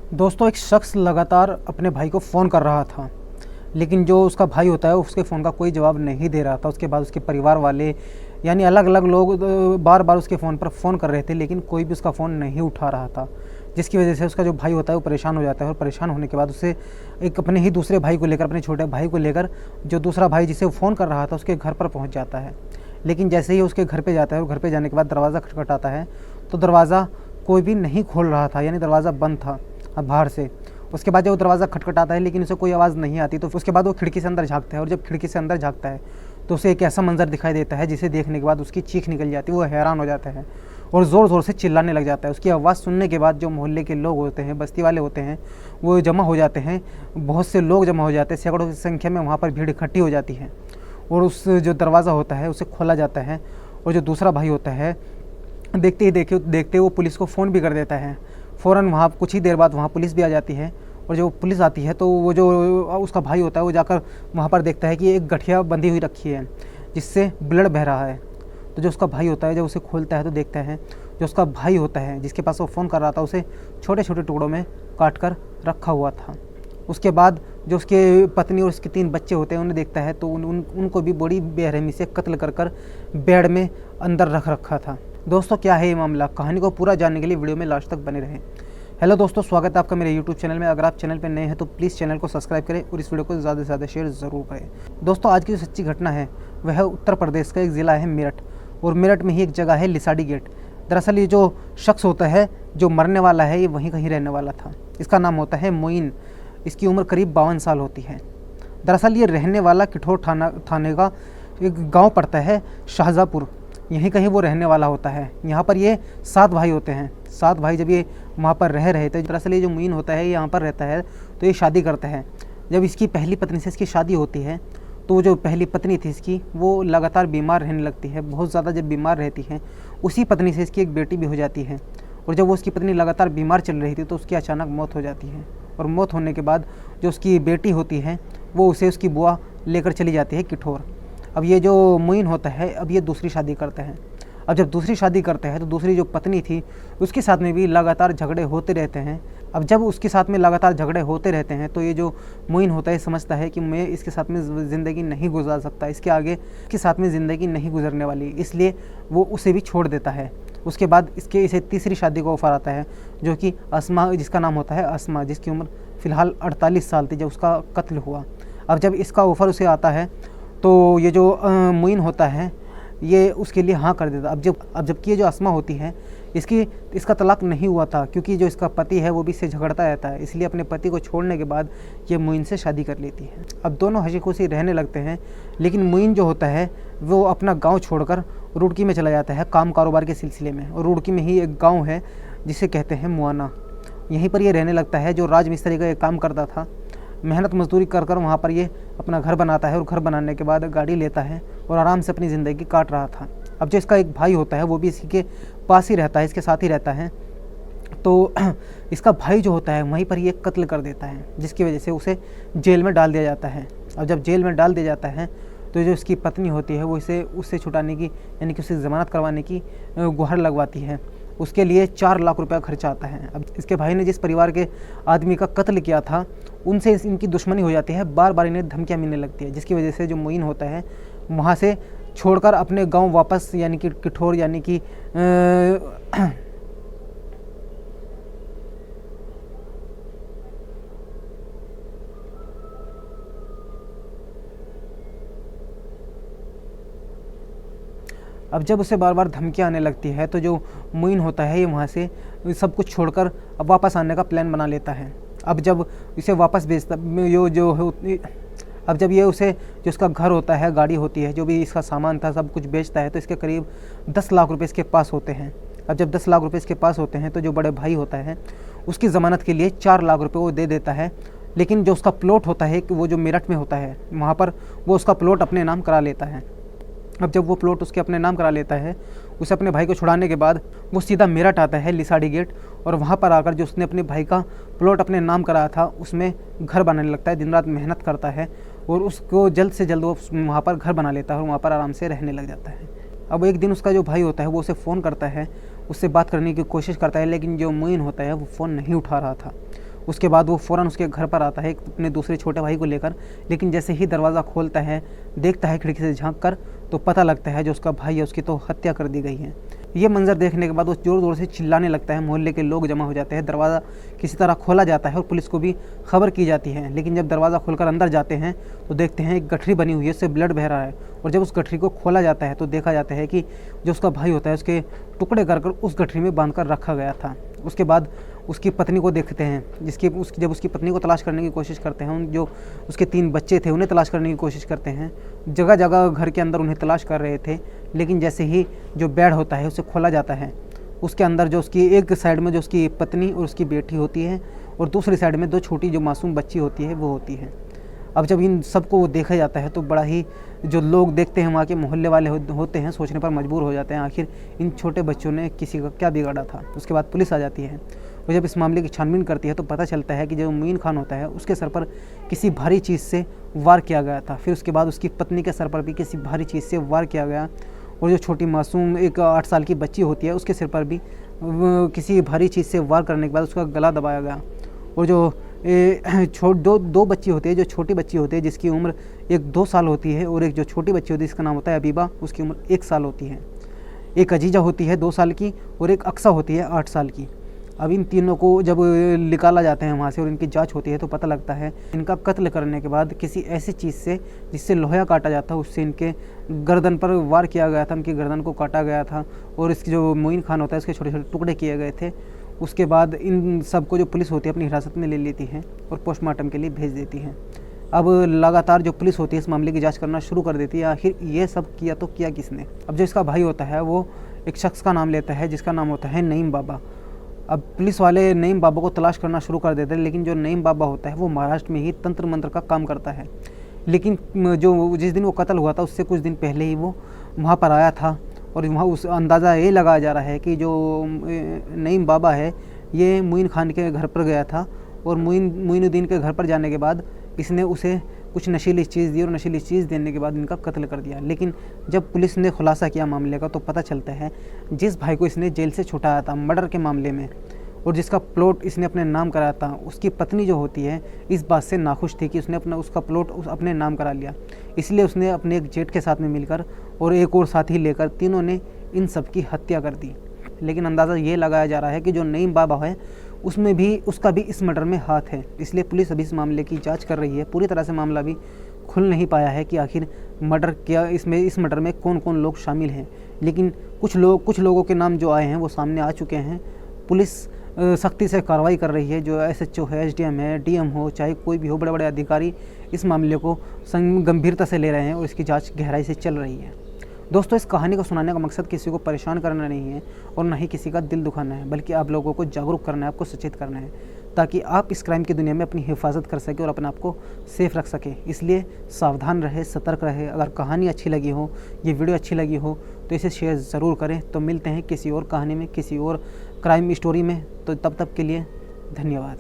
दोस्तों, एक शख्स लगातार अपने भाई को फ़ोन कर रहा था, लेकिन जो उसका भाई होता है उसके फ़ोन का कोई जवाब नहीं दे रहा था। उसके बाद उसके परिवार वाले यानी अलग-अलग लोग बार बार उसके फ़ोन पर फ़ोन कर रहे थे, लेकिन कोई भी उसका फ़ोन नहीं उठा रहा था, जिसकी वजह से उसका जो भाई होता है वो परेशान हो जाता है। और परेशान होने के बाद उसे एक अपने ही दूसरे भाई को लेकर, अपने छोटे भाई को लेकर, जो दूसरा भाई जिसे वो फ़ोन कर रहा था उसके घर पर पहुँच जाता है। लेकिन जैसे ही उसके घर पे जाता है और घर पे जाने के बाद दरवाज़ा खटखटाता है, तो दरवाज़ा कोई भी नहीं खोल रहा था, यानी दरवाज़ा बंद था बाहर से। उसके बाद जब वो दरवाज़ा खटखटाता है लेकिन उसे कोई आवाज़ नहीं आती, तो उसके बाद वो खिड़की से अंदर झाँकता है, और जब खिड़की से अंदर झाँकता है तो उसे एक ऐसा मंज़र दिखाई देता है जिसे देखने के बाद उसकी चीख निकल जाती है। वो हैरान हो जाता है और ज़ोर-ज़ोर से चिल्लाने लग जाता है। उसकी आवाज़ सुनने के बाद जो मोहल्ले के लोग होते हैं, बस्ती वाले होते हैं, वो जमा हो जाते हैं। बहुत से लोग जमा हो जाते हैं, सैकड़ों की संख्या में वहाँ पर भीड़ इकट्ठी हो जाती है। और उस जो दरवाज़ा होता है उसे खोला जाता है, और जो दूसरा भाई होता है देखते ही देखते वो पुलिस को फ़ोन भी कर देता है। फ़ौरन वहाँ कुछ ही देर बाद वहाँ पुलिस भी आ जाती है, और जब पुलिस आती है तो वो जो उसका भाई होता है वो जाकर वहाँ पर देखता है कि एक गठिया बंधी हुई रखी है जिससे ब्लड बह रहा है। तो जो उसका भाई होता है जब उसे खोलता है तो देखता है जो उसका भाई होता है जिसके पास वो फ़ोन कर रहा था उसे छोटे छोटे टुकड़ों में काट कर रखा हुआ था। उसके बाद जो उसके पत्नी और उसके 3 बच्चे होते हैं उन्हें देखता है तो उनको भी बड़ी बेरहमी से कत्ल कर बेड में अंदर रख रखा था। दोस्तों, क्या है ये मामला? कहानी को पूरा जानने के लिए वीडियो में लास्ट तक बने रहें। हेलो दोस्तों, स्वागत है आपका मेरे यूट्यूब चैनल में। अगर आप चैनल पर नए हैं तो प्लीज़ चैनल को सब्सक्राइब करें और इस वीडियो को ज़्यादा से ज़्यादा शेयर ज़रूर करें। दोस्तों, आज की जो सच्ची घटना है वह उत्तर प्रदेश का एक ज़िला है मेरठ, और मेरठ में ही एक जगह है लिसाड़ी गेट। दरअसल ये जो शख्स होता है जो मरने वाला है ये वहीं कहीं रहने वाला था। इसका नाम होता है मोइन। इसकी उम्र करीब 52 साल होती है। दरअसल ये रहने वाला किठौर थाने का एक गाँव पड़ता है शाहजहाँपुर, यहीं कहीं वो रहने वाला होता है। यहाँ पर ये 7 भाई होते हैं। 7 भाई जब ये वहाँ पर रह रहे थे, दरअसल ये जो मुइन होता है यहाँ पर रहता है तो ये शादी करता है। जब इसकी पहली पत्नी से इसकी शादी होती है तो जो पहली पत्नी थी इसकी वो लगातार बीमार रहने लगती है। बहुत ज़्यादा जब बीमार रहती है उसी पत्नी से इसकी एक बेटी भी हो जाती है, और जब वो उसकी पत्नी लगातार बीमार चल रही थी तो उसकी अचानक मौत हो जाती है। और मौत होने के बाद जो उसकी बेटी होती है वो उसे उसकी बुआ लेकर चली जाती है किठौर। अब ये जो मुइन होता है अब ये दूसरी शादी करता है। अब जब दूसरी शादी करते हैं तो दूसरी जो पत्नी थी उसके साथ में भी लगातार झगड़े होते रहते हैं। अब जब उसके साथ में लगातार झगड़े होते रहते हैं तो ये जो मुइन होता है समझता है कि मैं इसके साथ में ज़िंदगी नहीं गुजार सकता, इसके आगे इसके साथ में ज़िंदगी नहीं गुजरने वाली, इसलिए वो उसे भी छोड़ देता है। उसके बाद इसे तीसरी शादी का ऑफ़र आता है जो कि अस्मा, जिसका नाम होता है अस्मा, जिसकी उम्र फ़िलहाल 48 साल थी जब उसका कत्ल हुआ। अब जब इसका ऑफ़र उसे आता है तो ये जो मुइन होता है ये उसके लिए हाँ कर देता। अब जबकि ये जो अस्मा होती है इसका तलाक नहीं हुआ था, क्योंकि जो इसका पति है वो भी इससे झगड़ता रहता है, इसलिए अपने पति को छोड़ने के बाद ये मुइन से शादी कर लेती है। अब दोनों हंसी खुशी रहने लगते हैं, लेकिन मुइन जो होता है वो अपना गांव छोड़कर रुड़की में चला जाता है काम कारोबार के सिलसिले में। और रुड़की में ही एक गाँव है जिसे कहते हैं मुआना, यहीं पर ये रहने लगता है। जो राजमिस्त्री का एक काम करता था, मेहनत मजदूरी कर वहाँ पर ये अपना घर बनाता है, और घर बनाने के बाद गाड़ी लेता है और आराम से अपनी ज़िंदगी काट रहा था। अब जो इसका एक भाई होता है वो भी इसी के पास ही रहता है, इसके साथ ही रहता है। तो इसका भाई जो होता है वहीं पर ये कत्ल कर देता है, जिसकी वजह से उसे जेल में डाल दिया जाता है। अब जब जेल में डाल दिया जाता है तो जो इसकी पत्नी होती है वो इसे उससे छुटाने की यानी कि उसे ज़मानत करवाने की गुहार लगवाती है। उसके लिए 4 लाख रुपया खर्चा आता है। अब इसके भाई ने जिस परिवार के आदमी का कत्ल किया था उनसे इनकी दुश्मनी हो जाती है, बार बार इन्हें धमकियाँ मिलने लगती है, जिसकी वजह से जो मुइन होता है वहाँ से छोड़कर अपने गांव वापस यानी कि किठौर यानी कि अब जब उसे बार बार धमकियाँ आने लगती है तो जो मुइन होता है ये वहाँ से सब कुछ छोड़कर अब वापस आने का प्लान बना लेता है। अब जब इसे वापस भेजता अब जब ये उसे जो उसका घर होता है, गाड़ी होती है, जो भी इसका सामान था सब कुछ बेचता है तो इसके करीब 10 लाख रुपए इसके पास होते हैं। अब जब 10 लाख रुपए इसके पास होते हैं तो जो बड़े भाई होता है उसकी ज़मानत के लिए 4 लाख रुपए वो दे देता है। लेकिन जो उसका प्लॉट होता है कि वो जो मेरठ में होता है वहाँ पर वो उसका प्लॉट अपने नाम करा लेता है। अब जब वो प्लॉट उसके अपने नाम करा लेता है, उसे अपने भाई को छुड़ाने के बाद वो सीधा मेरठ आता है लिसाड़ी गेट, और वहाँ पर आकर जो उसने अपने भाई का प्लॉट अपने नाम कराया था उसमें घर बनाने लगता है। दिन रात मेहनत करता है और उसको जल्द से जल्द वो वहाँ पर घर बना लेता है और वहाँ पर आराम से रहने लग जाता है। अब एक दिन उसका जो भाई होता है वो उसे फ़ोन करता है, उससे बात करने की कोशिश करता है, लेकिन जो मुइन होता है वो फ़ोन नहीं उठा रहा था। उसके बाद वो फ़ौरन उसके घर पर आता है अपने दूसरे छोटे भाई को लेकर, लेकिन जैसे ही दरवाज़ा खोलता है, देखता है खिड़की से झांक कर, तो पता लगता है जो उसका भाई है उसकी तो हत्या कर दी गई है। ये मंजर देखने के बाद वो ज़ोर ज़ोर से चिल्लाने लगता है, मोहल्ले के लोग जमा हो जाते हैं, दरवाज़ा किसी तरह खोला जाता है और पुलिस को भी खबर की जाती है। लेकिन जब दरवाज़ा खोलकर अंदर जाते हैं तो देखते हैं एक गठरी बनी हुई है, उससे ब्लड बह रहा है, और जब उस गठरी को खोला जाता है तो देखा जाता है कि जो उसका भाई होता है उसके टुकड़े कर उस गठरी में बांध कर रखा गया था। उसके बाद उसकी पत्नी को देखते हैं, जब उसकी पत्नी को तलाश करने की कोशिश करते हैं, उन जो उसके 3 बच्चे थे उन्हें तलाश करने की कोशिश करते हैं, जगह जगह घर के अंदर उन्हें तलाश कर रहे थे। लेकिन जैसे ही जो बेड होता है उसे खोला जाता है, उसके अंदर जो उसकी एक साइड में जो उसकी पत्नी और उसकी बेटी होती है, और दूसरी साइड में 2 छोटी जो मासूम बच्ची होती है वो होती है। अब जब इन सबको देखा जाता है तो बड़ा ही जो लोग देखते हैं, वहाँ के मोहल्ले वाले होते हैं, सोचने पर मजबूर हो जाते हैं आखिर इन छोटे बच्चों ने किसी का क्या बिगाड़ा था। उसके बाद पुलिस आ जाती है और जब इस मामले की छानबीन करती है तो पता चलता है कि जो मोइन खान होता है उसके सर पर किसी भारी चीज़ से वार किया गया था। फिर उसके बाद उसकी पत्नी के सर पर भी किसी भारी चीज़ से वार किया गया, और जो छोटी मासूम एक 8 साल की बच्ची होती है उसके सिर पर भी किसी भारी चीज़ से वार करने के बाद उसका गला दबाया गया। और जो दो बच्ची होती है, जो छोटी बच्ची होती है जिसकी उम्र एक 2 साल होती है, और एक जो छोटी बच्ची होती है जिसका नाम होता है अबीबा, उसकी उम्र 1 साल होती है। एक अजीजा होती है 2 साल की, और एक अक्सा होती है 8 साल की। अब इन तीनों को जब निकाला जाता है वहाँ से और इनकी जांच होती है तो पता लगता है इनका कत्ल करने के बाद किसी ऐसी चीज़ से जिससे लोहा काटा जाता है उससे इनके गर्दन पर वार किया गया था, इनकी गर्दन को काटा गया था, और इसकी जो मोइन खान होता है उसके छोटे छोटे टुकड़े किए गए थे। उसके बाद इन सबको जो पुलिस होती है अपनी हिरासत में ले लेती है और पोस्टमार्टम के लिए भेज देती है। अब लगातार जो पुलिस होती है इस मामले की जांच करना शुरू कर देती है, आखिर ये सब किया तो किया किसने। अब जो इसका भाई होता है वो एक शख्स का नाम लेता है जिसका नाम होता है नईम बाबा। अब पुलिस वाले नईम बाबा को तलाश करना शुरू कर देते हैं, लेकिन जो नईम बाबा होता है वो महाराष्ट्र में ही तंत्र मंत्र का काम करता है। लेकिन जो जिस दिन वो कत्ल हुआ था उससे कुछ दिन पहले ही वो वहाँ पर आया था, और वहाँ उस अंदाज़ा ये लगाया जा रहा है कि जो नईम बाबा है ये मोइन खान के घर पर गया था, और मोइनुद्दीन के घर पर जाने के बाद इसने उसे कुछ नशीली चीज़ दी, और नशीली चीज़ देने के बाद इनका कत्ल कर दिया। लेकिन जब पुलिस ने खुलासा किया मामले का तो पता चलता है जिस भाई को इसने जेल से छुटाया था मर्डर के मामले में, और जिसका प्लॉट इसने अपने नाम कराया था, उसकी पत्नी जो होती है इस बात से नाखुश थी कि उसने उसका प्लॉट अपने नाम करा लिया। इसलिए उसने अपने एक जेठ के साथ में मिलकर और एक और साथी लेकर तीनों ने इन सब की हत्या कर दी। लेकिन अंदाज़ा ये लगाया जा रहा है कि जो नईम बाबा है उसका भी इस मर्डर में हाथ है। इसलिए पुलिस अभी इस मामले की जांच कर रही है। पूरी तरह से मामला भी खुल नहीं पाया है कि आखिर इस मर्डर में कौन कौन लोग शामिल हैं। लेकिन कुछ लोगों के नाम जो आए हैं वो सामने आ चुके हैं। पुलिस सख्ती से कार्रवाई कर रही है। जो SHO है, SDM है, DM हो, चाहे कोई भी हो, बड़े बड़े अधिकारी इस मामले को गंभीरता से ले रहे हैं और इसकी जाँच गहराई से चल रही है। दोस्तों, इस कहानी को सुनाने का मकसद किसी को परेशान करना नहीं है और ना ही किसी का दिल दुखाना है, बल्कि आप लोगों को जागरूक करना है, आपको सचेत करना है, ताकि आप इस क्राइम की दुनिया में अपनी हिफाजत कर सकें और अपने आप को सेफ रख सकें। इसलिए सावधान रहे, सतर्क रहे। अगर कहानी अच्छी लगी हो, ये वीडियो अच्छी लगी हो तो इसे शेयर ज़रूर करें। तो मिलते हैं किसी और कहानी में, किसी और क्राइम स्टोरी में। तो तब तक के लिए धन्यवाद।